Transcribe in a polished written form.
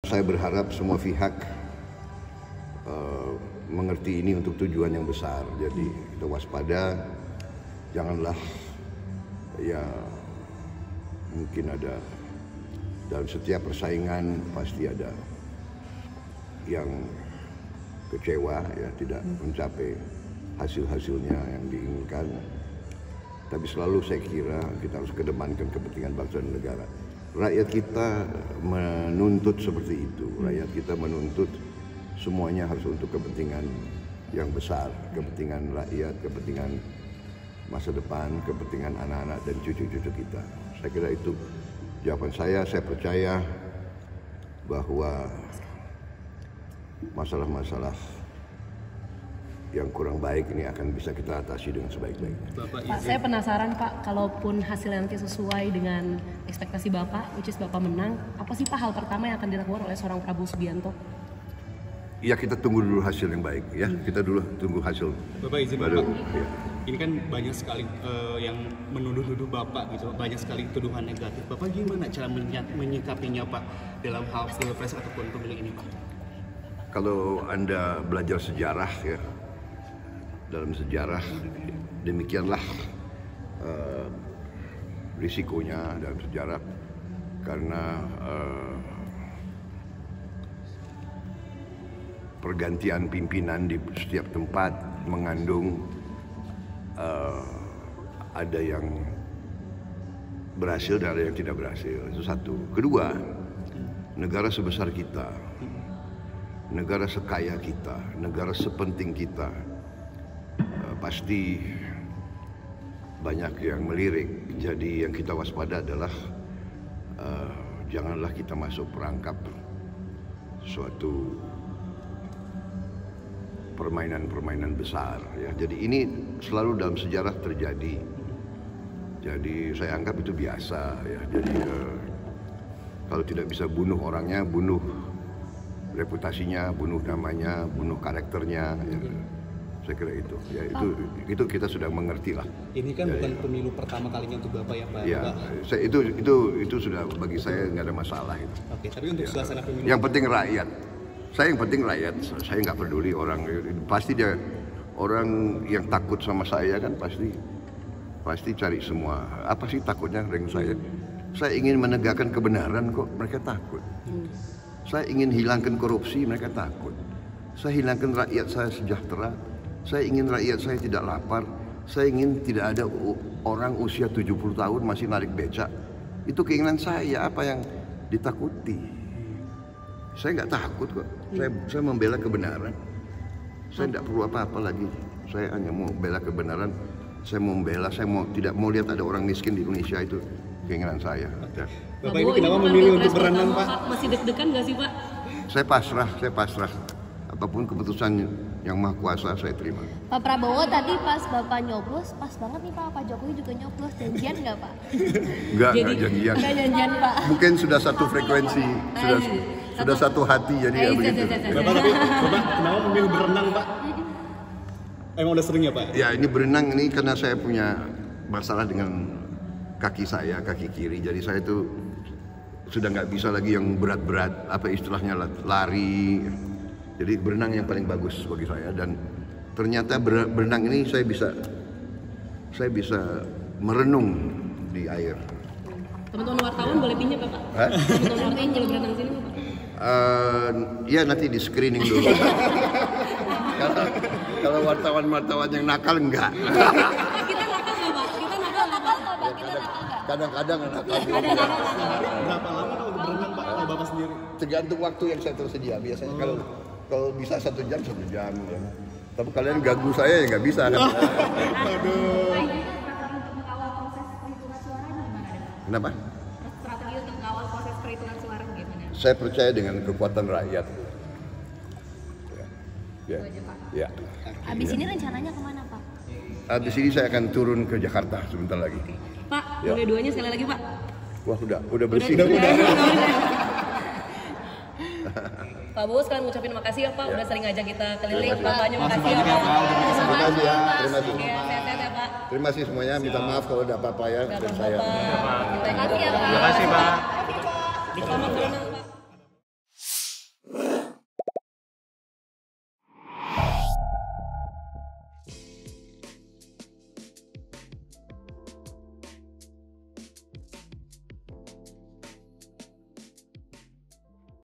Saya berharap semua pihak mengerti ini untuk tujuan yang besar. Jadi kita waspada, janganlah ya mungkin ada dalam setiap persaingan pasti ada yang kecewa ya tidak mencapai hasil-hasilnya yang diinginkan. Tapi selalu saya kira kita harus kedepankan kepentingan bangsa dan negara. Rakyat kita menuntut seperti itu. Rakyat kita menuntut semuanya harus untuk kepentingan yang besar, kepentingan rakyat, kepentingan masa depan, kepentingan anak-anak dan cucu-cucu kita. Saya kira itu jawaban saya. Saya percaya bahwa masalah-masalah yang kurang baik ini akan bisa kita atasi dengan sebaik-baiknya. Pak, saya penasaran Pak, kalaupun hasilnya nanti sesuai dengan ekspektasi Bapak, which is Bapak menang, apa sih Pak hal pertama yang akan dilakukan oleh seorang Prabowo Subianto? Ya kita tunggu dulu hasil yang baik ya, kita dulu tunggu hasil. Bapak izin baru, Bapak, ya. Ini kan banyak sekali yang menuduh-nuduh Bapak gitu, banyak sekali tuduhan negatif. Bapak gimana cara menyikapinya Pak dalam hal pilpres ataupun pemilu ini Pak? Kalau Anda belajar sejarah ya, dalam sejarah demikianlah risikonya dalam sejarah karena pergantian pimpinan di setiap tempat mengandung ada yang berhasil dan ada yang tidak berhasil. Itu satu. Kedua, negara sebesar kita, negara sekaya kita, negara sepenting kita, pasti banyak yang melirik. Jadi yang kita waspada adalah janganlah kita masuk perangkap suatu permainan-permainan besar ya. Jadi ini selalu dalam sejarah terjadi. Jadi saya anggap itu biasa ya. Jadi kalau tidak bisa bunuh orangnya, bunuh reputasinya, bunuh namanya, bunuh karakternya ya. Saya kira itu ya, itu kita sudah mengerti lah. Ini kan bukan pemilu pertama kalinya untuk Bapak ya Pak. Ya, saya, itu sudah bagi saya nggak ada masalah itu. Oke, tapi untuk suasana pemilu yang penting rakyat. Saya yang penting rakyat, saya nggak peduli orang. Pasti dia orang yang takut sama saya kan pasti cari semua. Apa sih takutnya dengan saya? Saya ingin menegakkan kebenaran kok mereka takut. Saya ingin hilangkan korupsi mereka takut. Saya hilangkan rakyat saya sejahtera. Saya ingin rakyat saya tidak lapar. Saya ingin tidak ada orang usia 70 tahun masih narik becak. Itu keinginan saya, apa yang ditakuti? Saya nggak takut kok. Saya membela kebenaran. Saya tidak perlu apa-apa lagi. Saya hanya mau bela kebenaran. Saya tidak mau lihat ada orang miskin di Indonesia, itu keinginan saya. Ya. Bapak ini kenapa memilih untuk berenang Pak? Masih deg-degan nggak sih Pak? Saya pasrah. Apapun keputusan yang Maha Kuasa saya terima. Pak Prabowo tadi pas Bapak nyoblos, pas banget nih Pak Jokowi juga nyoblos. Janjian nggak Pak? Enggak janjian. Nggak janjian Pak. Mungkin sudah satu frekuensi, sudah satu hati, jadi ya begitu. Bapak kenapa memilih berenang Pak? Emang udah sering ya Pak? Ya ini berenang ini karena saya punya masalah dengan kaki saya, kaki kiri. Jadi saya itu sudah nggak bisa lagi yang berat-berat, apa istilahnya lari. Jadi berenang yang paling bagus bagi saya, dan ternyata berenang ini saya bisa merenung di air. Teman-teman wartawan boleh pinjam Pak? Teman-teman wartawan boleh berenang sini Pak? Ya nanti di screening dulu. Kalau wartawan yang nakal enggak. Kita nakal nggak Pak? Kita nakal nggak Pak? Kadang-kadang nakal. Berapa lama kalau berenang Pak kalau Bapak sendiri? Tergantung waktu yang saya tersedia. Biasanya kalau bisa 1 jam ya. Tapi kalian ganggu saya ya nggak bisa. Aduh. Kenapa? Strategi untuk mengawal proses perhitungan suara gimana? Saya percaya dengan kekuatan rakyat. Ya. Abis ini rencananya kemana Pak? Habis ini saya akan turun ke Jakarta sebentar lagi. Pak, Ya. boleh duanya sekali lagi Pak? Wah udah bersih. Pak Bowo sekalian ngucapin makasih ya Pak, udah sering ngajak kita keliling. Terima kasih. Bapaknya makasih ya Pak. Terima kasih ya. Iya, sehat-sehat ya Pak. Terima kasih semuanya. Minta maaf kalau ada apa-apa ya. Nggak Dan apa-apa saya. Pak. Terima kasih ya Pak. Terima kasih Pak. Selamat berenang.